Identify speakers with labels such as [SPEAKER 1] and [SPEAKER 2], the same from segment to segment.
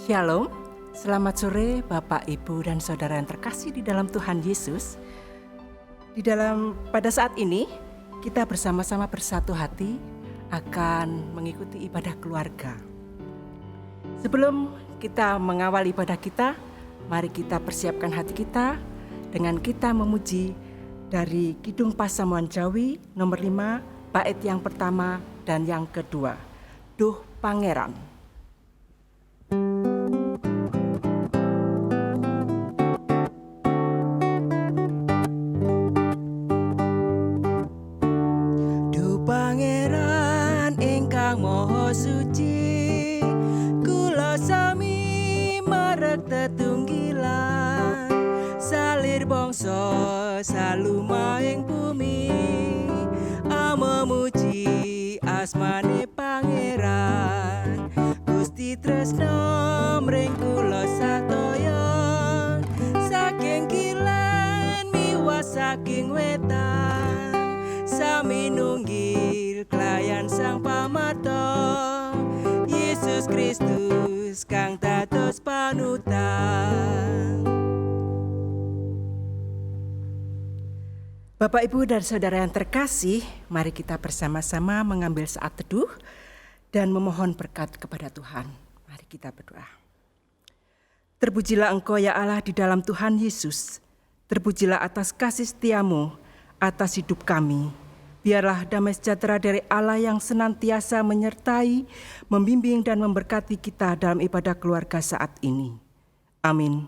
[SPEAKER 1] Shalom, selamat sore Bapak, Ibu, dan Saudara yang terkasih di dalam Tuhan Yesus. Pada saat ini, kita bersama-sama bersatu hati akan mengikuti ibadah keluarga. Sebelum kita mengawal ibadah kita, mari kita persiapkan hati kita dengan kita memuji dari Kidung Pasamuan Jawi nomor 5, bait yang pertama dan yang kedua. Duh Pangeran.
[SPEAKER 2] Suci kula sami marek tetunggilan salir bangsa salumaing bumi memuji asmane Pangeran Gusti tresno mring kula sadaya saking kilen miwah saking wetan sami nunggil klayan Sang Pamarta Yesus Kristus kang dados panutan.
[SPEAKER 1] Bapak, Ibu, dan Saudara yang terkasih, mari kita bersama-sama mengambil saat teduh dan memohon berkat kepada Tuhan. Mari kita berdoa. Terpujilah Engkau ya Allah di dalam Tuhan Yesus. Terpujilah atas kasih setiamu atas hidup kami. Biarlah damai sejahtera dari Allah yang senantiasa menyertai, membimbing dan memberkati kita dalam ibadah keluarga saat ini. Amin.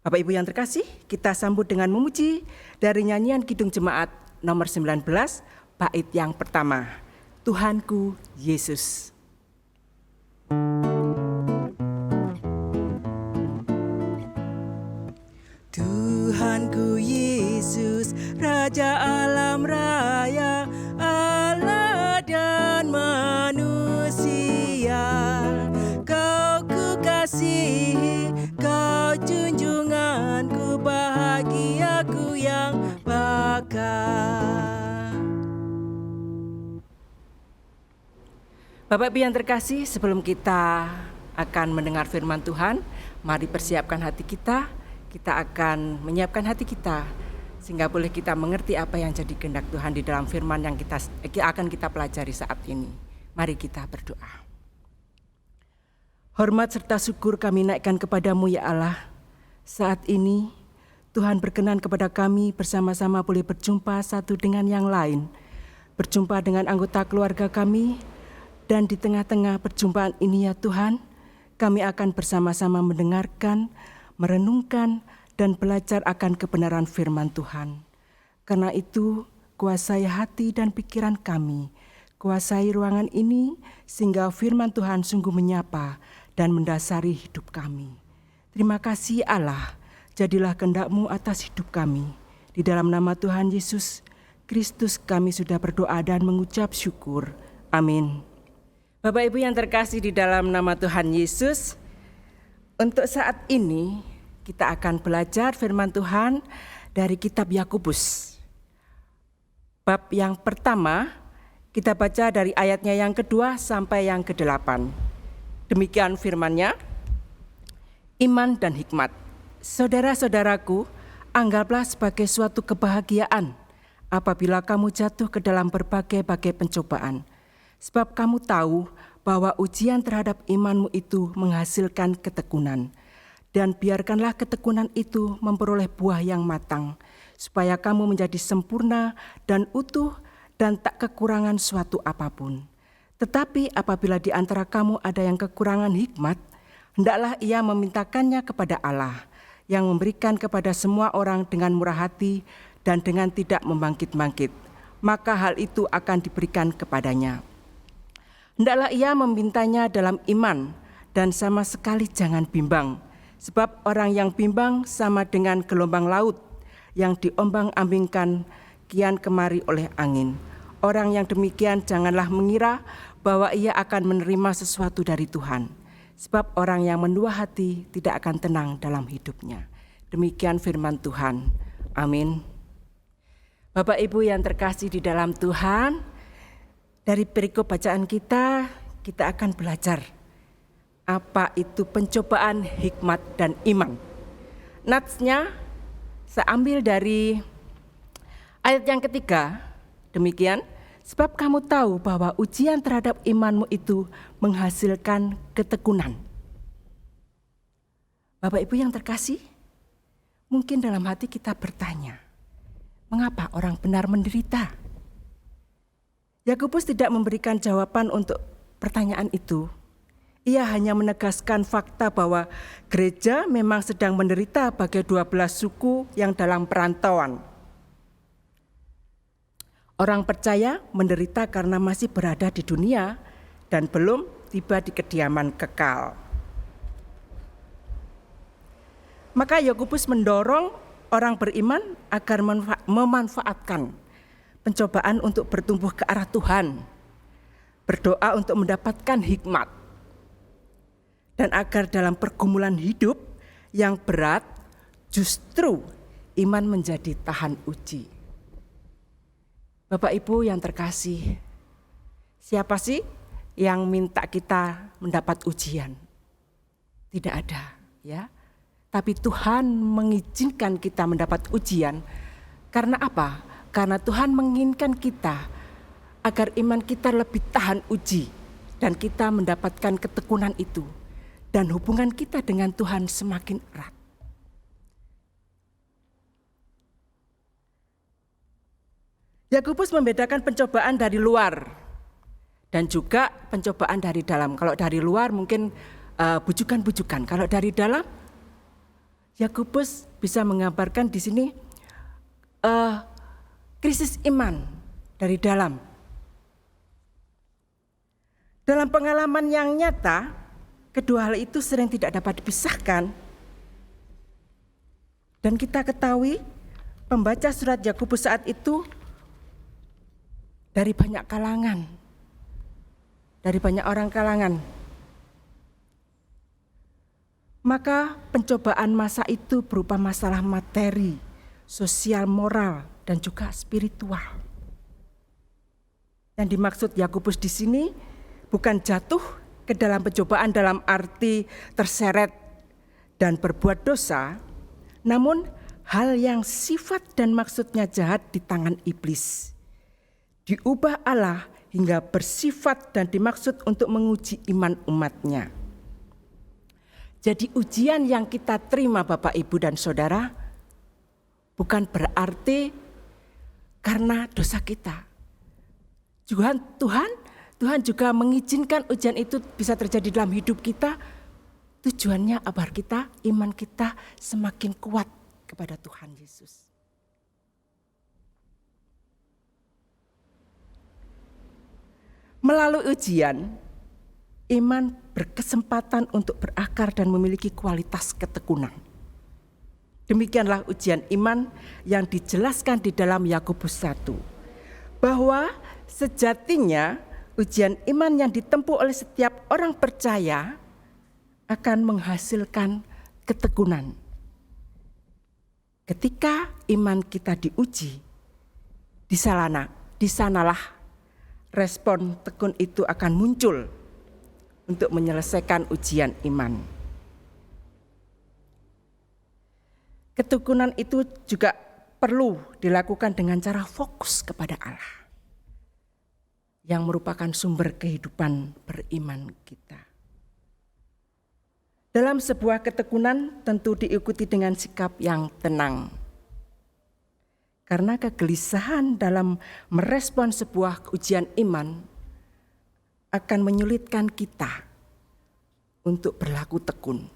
[SPEAKER 1] Bapak Ibu yang terkasih, kita sambut dengan memuji dari nyanyian Kidung Jemaat nomor 19, bait yang pertama. Tuhanku Yesus.
[SPEAKER 2] Tuhanku Yesus, Raja alam raya, Allah dan manusia. Kau ku kasihi, kau junjunganku, bahagiaku yang bakal.
[SPEAKER 1] Bapak Ibu yang terkasih, sebelum kita akan mendengar firman Tuhan, mari persiapkan hati kita. Kita akan menyiapkan hati kita sehingga boleh kita mengerti apa yang jadi kehendak Tuhan di dalam firman yang akan kita pelajari saat ini. Mari kita berdoa. Hormat serta syukur kami naikkan kepadamu ya Allah. Saat ini Tuhan berkenan kepada kami bersama-sama boleh berjumpa satu dengan yang lain. Berjumpa dengan anggota keluarga kami, dan di tengah-tengah perjumpaan ini ya Tuhan, kami akan bersama-sama mendengarkan, merenungkan, dan belajar akan kebenaran firman Tuhan. Karena itu, kuasai hati dan pikiran kami, kuasai ruangan ini, sehingga firman Tuhan sungguh menyapa dan mendasari hidup kami. Terima kasih Allah, jadilah kehendak-Mu atas hidup kami. Di dalam nama Tuhan Yesus Kristus kami sudah berdoa dan mengucap syukur. Amin. Bapak Ibu yang terkasih di dalam nama Tuhan Yesus, untuk saat ini kita akan belajar firman Tuhan dari kitab Yakobus. Bab yang pertama kita baca dari ayatnya yang kedua sampai yang ke-8. Demikian firman-Nya. Iman dan hikmat. Saudara-saudaraku, anggaplah sebagai suatu kebahagiaan apabila kamu jatuh ke dalam berbagai-bagai pencobaan. Sebab kamu tahu bahwa ujian terhadap imanmu itu menghasilkan ketekunan. Dan biarkanlah ketekunan itu memperoleh buah yang matang, supaya kamu menjadi sempurna dan utuh dan tak kekurangan suatu apapun. Tetapi apabila di antara kamu ada yang kekurangan hikmat, hendaklah ia memintakannya kepada Allah, yang memberikan kepada semua orang dengan murah hati dan dengan tidak membangkit-bangkit, maka hal itu akan diberikan kepadanya. Hendaklah ia memintanya dalam iman dan sama sekali jangan bimbang. Sebab orang yang bimbang sama dengan gelombang laut yang diombang-ambingkan kian kemari oleh angin. Orang yang demikian janganlah mengira bahwa ia akan menerima sesuatu dari Tuhan. Sebab orang yang mendua hati tidak akan tenang dalam hidupnya. Demikian firman Tuhan. Amin. Bapak Ibu yang terkasih di dalam Tuhan, dari perikop bacaan kita akan belajar apa itu pencobaan, hikmat, dan iman. Natsnya saya ambil dari ayat yang ketiga, demikian, sebab kamu tahu bahwa ujian terhadap imanmu itu menghasilkan ketekunan. Bapak Ibu yang terkasih, mungkin dalam hati kita bertanya, mengapa orang benar menderita? Yakobus tidak memberikan jawaban untuk pertanyaan itu. Ia hanya menegaskan fakta bahwa gereja memang sedang menderita bagi 12 suku yang dalam perantauan. Orang percaya menderita karena masih berada di dunia dan belum tiba di kediaman kekal. Maka Yakobus mendorong orang beriman agar memanfaatkan pencobaan untuk bertumbuh ke arah Tuhan, berdoa untuk mendapatkan hikmat, dan agar dalam pergumulan hidup yang berat justru iman menjadi tahan uji. Bapak Ibu yang terkasih, siapa sih yang minta kita mendapat ujian? Tidak ada, ya. Tapi Tuhan mengizinkan kita mendapat ujian. Karena apa? Karena Tuhan menginginkan kita agar iman kita lebih tahan uji dan kita mendapatkan ketekunan itu. Dan hubungan kita dengan Tuhan semakin erat. Yakobus membedakan pencobaan dari luar dan juga pencobaan dari dalam. Kalau dari luar mungkin bujukan-bujukan. Kalau dari dalam, Yakobus bisa menggambarkan di sini krisis iman dari dalam. Dalam pengalaman yang nyata, kedua hal itu sering tidak dapat dipisahkan. Dan kita ketahui pembaca surat Yakobus saat itu dari banyak kalangan, dari banyak orang kalangan. Maka pencobaan masa itu berupa masalah materi, sosial, moral, dan juga spiritual. Yang dimaksud Yakobus di sini bukan jatuh ke dalam pencobaan dalam arti terseret dan berbuat dosa, namun hal yang sifat dan maksudnya jahat di tangan iblis diubah Allah hingga bersifat dan dimaksud untuk menguji iman umatnya. Jadi ujian yang kita terima Bapak, Ibu, dan Saudara bukan berarti karena dosa kita. Tuhan juga mengizinkan ujian itu bisa terjadi dalam hidup kita. Tujuannya agar iman kita semakin kuat kepada Tuhan Yesus. Melalui ujian, iman berkesempatan untuk berakar dan memiliki kualitas ketekunan. Demikianlah ujian iman yang dijelaskan di dalam Yakobus 1. Bahwa sejatinya ujian iman yang ditempuh oleh setiap orang percaya akan menghasilkan ketekunan. Ketika iman kita diuji, di sanalah respon tekun itu akan muncul untuk menyelesaikan ujian iman. Ketekunan itu juga perlu dilakukan dengan cara fokus kepada Allah, yang merupakan sumber kehidupan beriman kita. Dalam sebuah ketekunan tentu diikuti dengan sikap yang tenang. Karena kegelisahan dalam merespon sebuah ujian iman akan menyulitkan kita untuk berlaku tekun.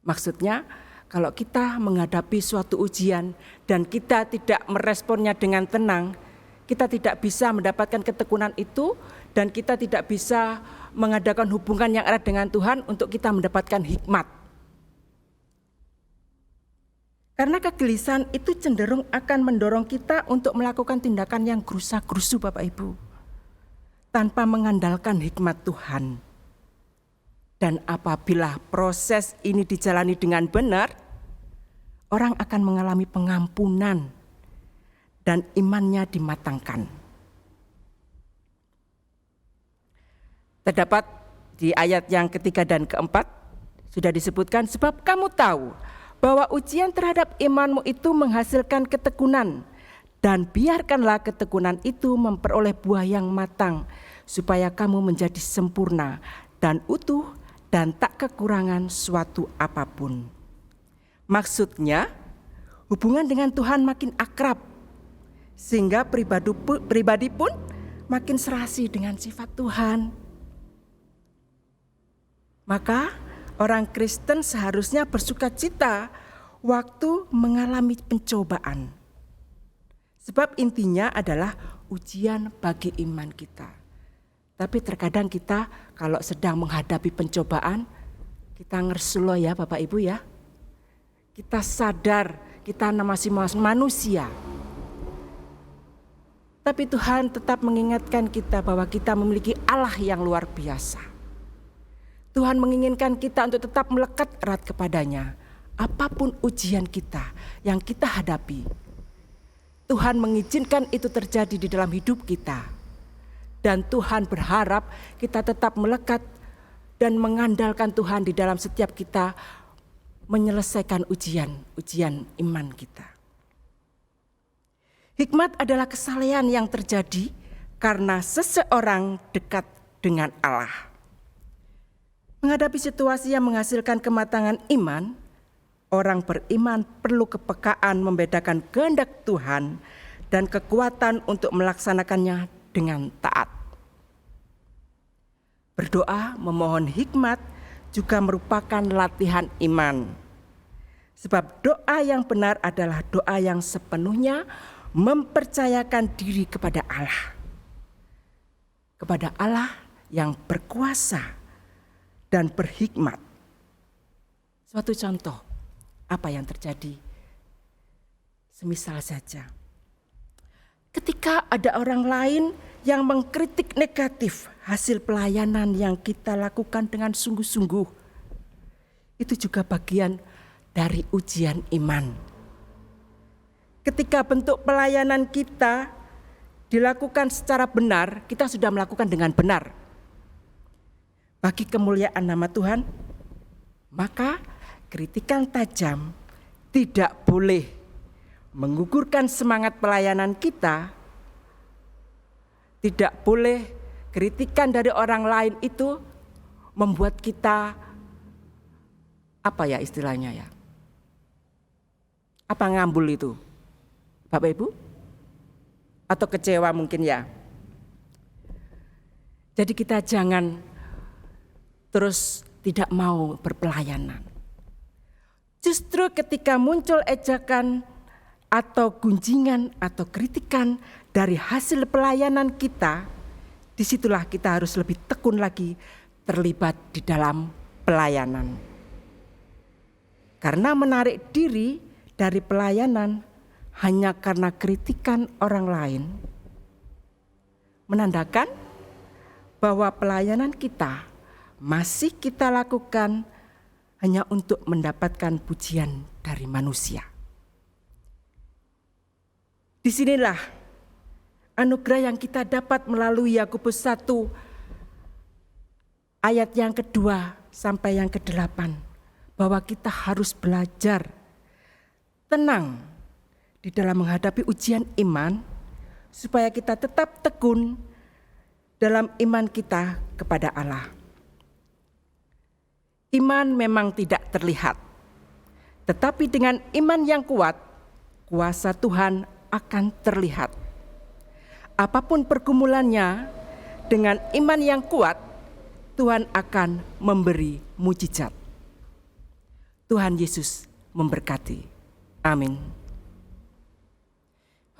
[SPEAKER 1] Maksudnya, kalau kita menghadapi suatu ujian dan kita tidak meresponnya dengan tenang, kita tidak bisa mendapatkan ketekunan itu dan kita tidak bisa mengadakan hubungan yang erat dengan Tuhan untuk kita mendapatkan hikmat. Karena kegelisahan itu cenderung akan mendorong kita untuk melakukan tindakan yang gerusa-gerusu Bapak Ibu, tanpa mengandalkan hikmat Tuhan. Dan apabila proses ini dijalani dengan benar, orang akan mengalami pengampunan dan imannya dimatangkan. Terdapat Di ayat yang ketiga dan keempat sudah disebutkan, sebab kamu tahu bahwa ujian terhadap imanmu itu menghasilkan ketekunan, dan biarkanlah ketekunan itu memperoleh buah yang matang, supaya kamu menjadi sempurna dan utuh dan tak kekurangan suatu apapun. Maksudnya, hubungan dengan Tuhan makin akrab, sehingga pribadi pun makin serasi dengan sifat Tuhan. Maka orang Kristen seharusnya bersukacita waktu mengalami pencobaan. Sebab intinya adalah ujian bagi iman kita. Tapi terkadang kita kalau sedang menghadapi pencobaan, kita ngersulo ya Bapak Ibu ya. Kita sadar kita masih manusia. Tapi Tuhan tetap mengingatkan kita bahwa kita memiliki Allah yang luar biasa. Tuhan menginginkan kita untuk tetap melekat erat kepadanya. Apapun ujian kita yang kita hadapi, Tuhan mengizinkan itu terjadi di dalam hidup kita. Dan Tuhan berharap kita tetap melekat dan mengandalkan Tuhan di dalam setiap kita menyelesaikan ujian iman kita. Hikmat adalah kesalehan yang terjadi karena seseorang dekat dengan Allah. Menghadapi situasi yang menghasilkan kematangan iman, orang beriman perlu kepekaan membedakan kehendak Tuhan dan kekuatan untuk melaksanakannya dengan taat. Berdoa memohon hikmat juga merupakan latihan iman. Sebab doa yang benar adalah doa yang sepenuhnya mempercayakan diri kepada Allah. Kepada Allah yang berkuasa dan berhikmat. Suatu contoh apa yang terjadi. Semisal saja, ketika ada orang lain yang mengkritik negatif hasil pelayanan yang kita lakukan dengan sungguh-sungguh, itu juga bagian dari ujian iman. Ketika bentuk pelayanan kita dilakukan secara benar, kita sudah melakukan dengan benar bagi kemuliaan nama Tuhan, maka kritikan tajam tidak boleh menggugurkan semangat pelayanan kita. Tidak boleh kritikan dari orang lain itu membuat kita apa ya istilahnya ya? Apa ngambul itu? Bapak Ibu? Atau kecewa mungkin ya? Jadi kita jangan terus tidak mau berpelayanan. Justru ketika muncul ejakan atau gunjingan atau kritikan dari hasil pelayanan kita, disitulah kita harus lebih tekun lagi terlibat di dalam pelayanan. Karena menarik diri dari pelayanan hanya karena kritikan orang lain, menandakan bahwa pelayanan kita masih kita lakukan hanya untuk mendapatkan pujian dari manusia. Disinilah anugerah yang kita dapat melalui Yakobus 1 ayat yang kedua sampai yang ke-8, bahwa kita harus belajar tenang di dalam menghadapi ujian iman, supaya kita tetap tekun dalam iman kita kepada Allah. Iman memang tidak terlihat, tetapi dengan iman yang kuat, kuasa Tuhan akan terlihat. Apapun pergumulannya, dengan iman yang kuat, Tuhan akan memberi mujizat. Tuhan Yesus memberkati. Amin.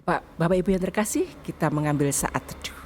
[SPEAKER 1] Bapak Ibu yang terkasih, kita mengambil saat teduh.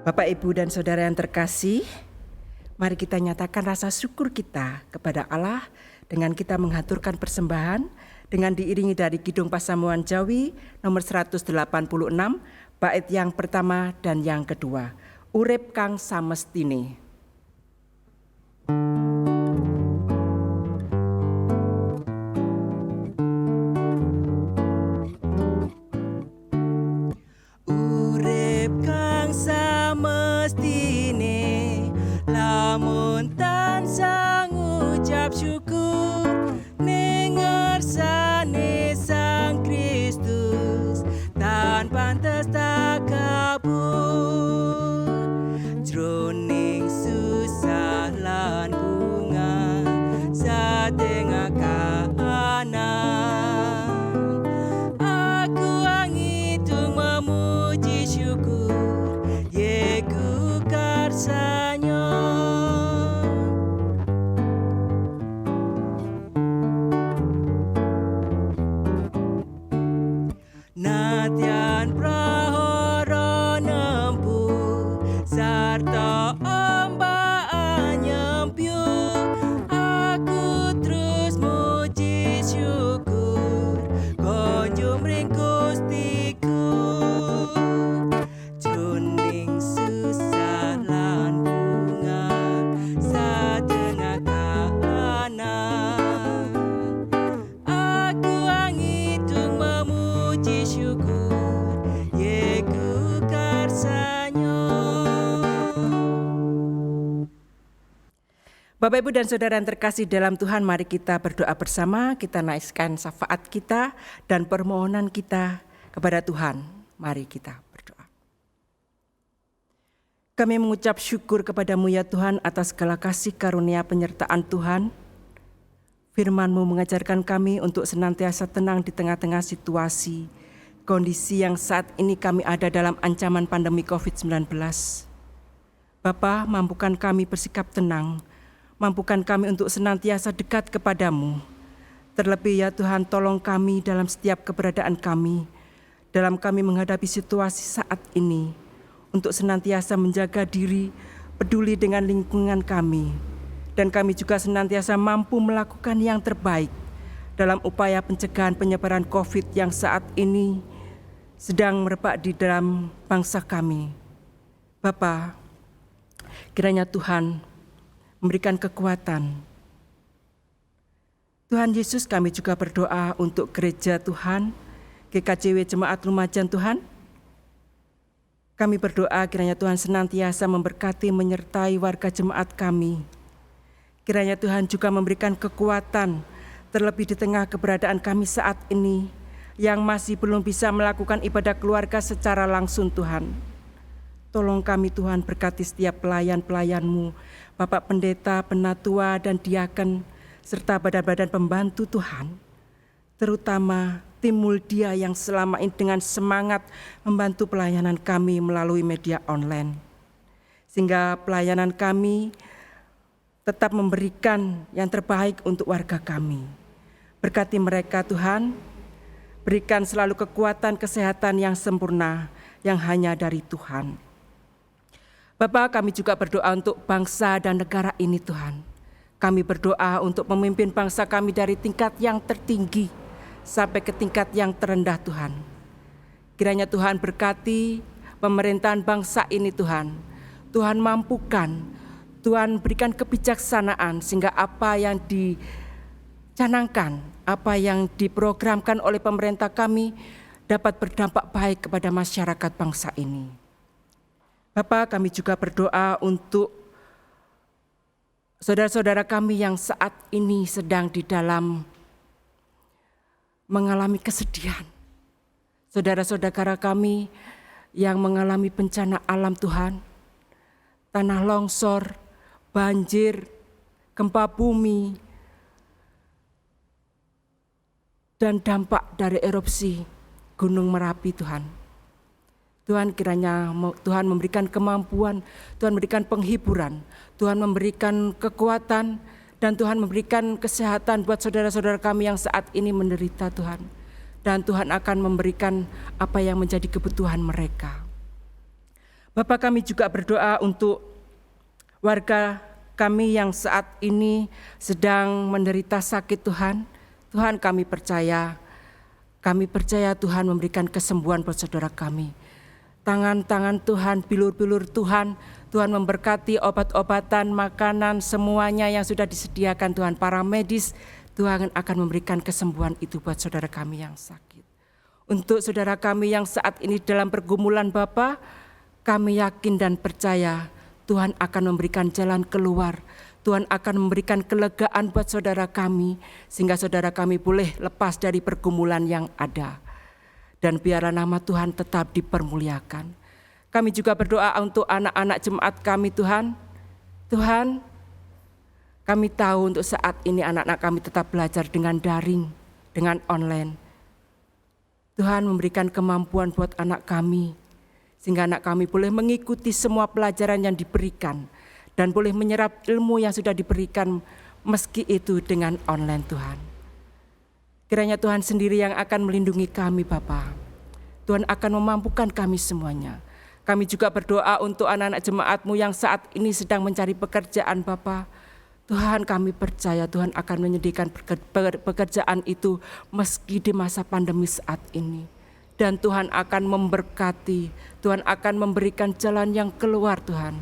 [SPEAKER 1] Bapak, Ibu, dan Saudara yang terkasih, mari kita nyatakan rasa syukur kita kepada Allah dengan kita menghaturkan persembahan dengan diiringi dari Kidung Pasamuan Jawi nomor 186, bait yang pertama dan yang kedua. Urip kang samestine.
[SPEAKER 2] Urip kang samestine, lamun tansah ngucap syukur ning ngarsane Sang Kristus, tan pantes tak kabur. Jroning susah lan bunga satengah kahanan, aku angitung memuji syukur Yeku karsanya. Natyan prahara nempuh sarta ombaan nyempyu, aku terus muji syukur konjung ring Gustiku. Jroning susah lan bunga satengah kahanan, aku angitung memuji syukur Yeku karsanya.
[SPEAKER 1] Bapak, Ibu, dan Saudara yang terkasih dalam Tuhan, mari kita berdoa bersama, kita naikkan syafaat kita dan permohonan kita kepada Tuhan. Mari kita berdoa. Kami mengucap syukur kepadamu ya Tuhan atas segala kasih karunia penyertaan Tuhan. Firman-Mu mengajarkan kami untuk senantiasa tenang di tengah-tengah situasi, kondisi yang saat ini kami ada dalam ancaman pandemi COVID-19. Bapa, mampukan kami bersikap tenang, mampukan kami untuk senantiasa dekat kepadamu. Terlebih ya Tuhan, tolong kami dalam setiap keberadaan kami, dalam kami menghadapi situasi saat ini, untuk senantiasa menjaga diri, peduli dengan lingkungan kami, dan kami juga senantiasa mampu melakukan yang terbaik dalam upaya pencegahan penyebaran COVID yang saat ini sedang merebak di dalam bangsa kami. Bapa, kiranya Tuhan memberikan kekuatan. Tuhan Yesus, kami juga berdoa untuk gereja Tuhan, GKJW Jemaat Lumajang Tuhan. Kami berdoa kiranya Tuhan senantiasa memberkati menyertai warga jemaat kami. Kiranya Tuhan juga memberikan kekuatan terlebih di tengah keberadaan kami saat ini yang masih belum bisa melakukan ibadah keluarga secara langsung Tuhan. Tolong kami Tuhan, berkati setiap pelayan-pelayan-Mu, Bapak Pendeta, Penatua, dan Diaken, serta badan-badan pembantu Tuhan. Terutama tim Muldia yang selama ini dengan semangat membantu pelayanan kami melalui media online. Sehingga pelayanan kami tetap memberikan yang terbaik untuk warga kami. Berkati mereka Tuhan, berikan selalu kekuatan kesehatan yang sempurna yang hanya dari Tuhan. Bapa, kami juga berdoa untuk bangsa dan negara ini Tuhan. Kami berdoa untuk memimpin bangsa kami dari tingkat yang tertinggi sampai ke tingkat yang terendah Tuhan. Kiranya Tuhan berkati pemerintahan bangsa ini Tuhan. Tuhan mampukan, Tuhan berikan kebijaksanaan sehingga apa yang dicanangkan, apa yang diprogramkan oleh pemerintah kami dapat berdampak baik kepada masyarakat bangsa ini. Bapak, kami juga berdoa untuk saudara-saudara kami yang saat ini sedang di dalam mengalami kesedihan. Saudara-saudara kami yang mengalami bencana alam Tuhan, tanah longsor, banjir, gempa bumi, dan dampak dari erupsi Gunung Merapi Tuhan. Tuhan, kiranya Tuhan memberikan kemampuan, Tuhan memberikan penghiburan, Tuhan memberikan kekuatan, dan Tuhan memberikan kesehatan buat saudara-saudara kami yang saat ini menderita Tuhan. Dan Tuhan akan memberikan apa yang menjadi kebutuhan mereka. Bapa, kami juga berdoa untuk warga kami yang saat ini sedang menderita sakit Tuhan. Tuhan, kami percaya Tuhan memberikan kesembuhan buat saudara kami. Tangan-tangan Tuhan, bilur-bilur Tuhan, Tuhan memberkati obat-obatan, makanan, semuanya yang sudah disediakan Tuhan. Para medis, Tuhan akan memberikan kesembuhan itu buat saudara kami yang sakit. Untuk saudara kami yang saat ini dalam pergumulan Bapa, kami yakin dan percaya Tuhan akan memberikan jalan keluar. Tuhan akan memberikan kelegaan buat saudara kami, sehingga saudara kami boleh lepas dari pergumulan yang ada. Dan biarlah nama Tuhan tetap dipermuliakan. Kami juga berdoa untuk anak-anak jemaat kami Tuhan. Tuhan, kami tahu untuk saat ini anak-anak kami tetap belajar dengan daring, dengan online. Tuhan memberikan kemampuan buat anak kami, sehingga anak kami boleh mengikuti semua pelajaran yang diberikan dan boleh menyerap ilmu yang sudah diberikan meski itu dengan online Tuhan. Kiranya Tuhan sendiri yang akan melindungi kami Bapa. Tuhan akan memampukan kami semuanya. Kami juga berdoa untuk anak-anak jemaat-Mu yang saat ini sedang mencari pekerjaan Bapa. Tuhan, kami percaya Tuhan akan menyediakan pekerjaan itu meski di masa pandemi saat ini. Dan Tuhan akan memberkati, Tuhan akan memberikan jalan yang keluar Tuhan.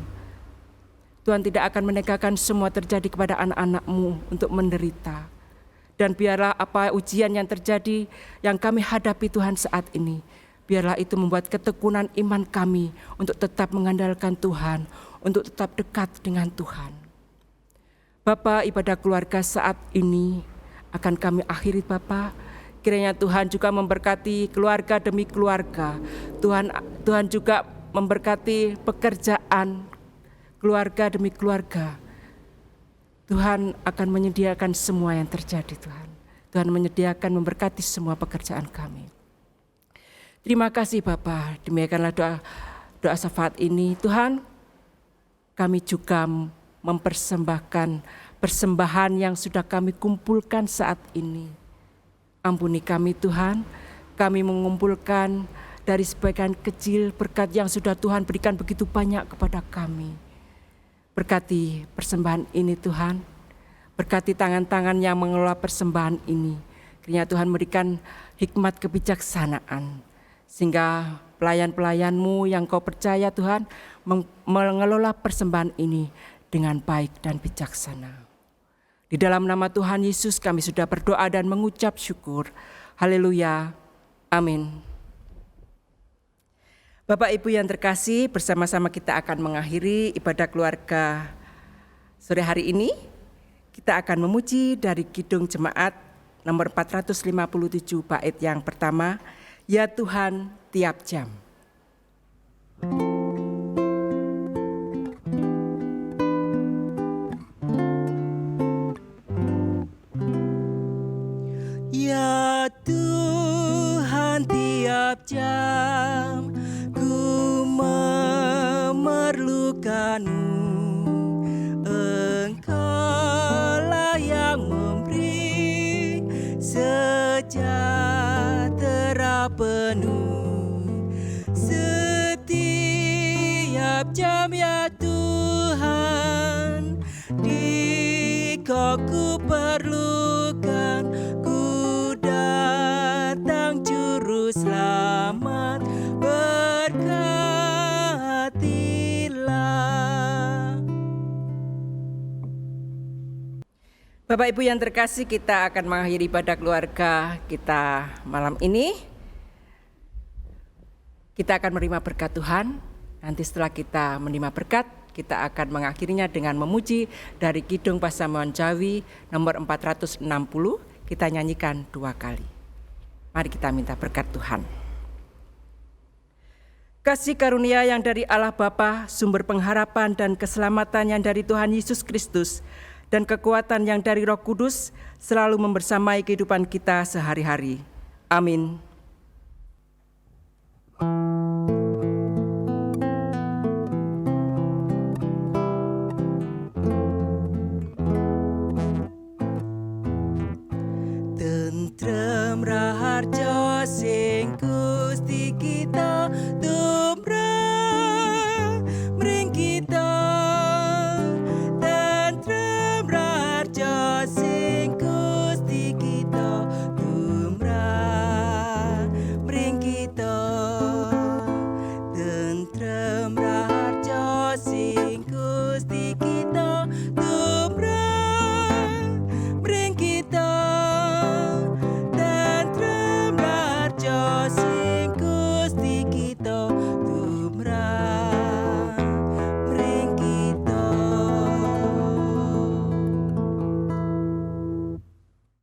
[SPEAKER 1] Tuhan tidak akan menegakkan semua terjadi kepada anak-anak-Mu untuk menderita. Dan biarlah apa ujian yang terjadi, yang kami hadapi Tuhan saat ini, biarlah itu membuat ketekunan iman kami untuk tetap mengandalkan Tuhan, untuk tetap dekat dengan Tuhan. Bapa, ibadah keluarga saat ini akan kami akhiri Bapa. Kiranya Tuhan juga memberkati keluarga demi keluarga. Tuhan juga memberkati pekerjaan keluarga demi keluarga. Tuhan akan menyediakan semua yang terjadi Tuhan. Tuhan menyediakan memberkati semua pekerjaan kami. Terima kasih Bapa, demikianlah doa syafaat ini. Tuhan, kami juga mempersembahkan persembahan yang sudah kami kumpulkan saat ini. Ampuni kami Tuhan, kami mengumpulkan dari sebagian kecil berkat yang sudah Tuhan berikan begitu banyak kepada kami. Berkati persembahan ini Tuhan, berkati tangan-tangan yang mengelola persembahan ini. Kiranya Tuhan berikan hikmat kebijaksanaan, sehingga pelayan-pelayan-Mu yang Kau percaya Tuhan mengelola persembahan ini dengan baik dan bijaksana. Di dalam nama Tuhan Yesus kami sudah berdoa dan mengucap syukur. Haleluya. Amin. Bapak Ibu yang terkasih, bersama-sama kita akan mengakhiri ibadah keluarga sore hari ini. Kita akan memuji dari Kidung Jemaat nomor 457 bait yang pertama, Ya Tuhan tiap jam.
[SPEAKER 2] Ya Tuhan tiap jam memerlukan-Mu, Engkaulah yang memberi sejahtera penuh. Setiap jam ya Tuhan, di Kau ku perlukan, ku datang juru selamat,
[SPEAKER 1] Bapak Ibu yang terkasih, kita akan mengakhiri ibadah keluarga kita malam ini. Kita akan menerima berkat Tuhan. Nanti setelah kita menerima berkat, kita akan mengakhirinya dengan memuji dari Kidung Pasamuan Jawi nomor 460. Kita nyanyikan 2 kali. Mari kita minta berkat Tuhan. Kasih karunia yang dari Allah Bapa, sumber pengharapan dan keselamatan yang dari Tuhan Yesus Kristus, dan kekuatan yang dari Roh Kudus selalu membersamai kehidupan kita sehari-hari. Amin.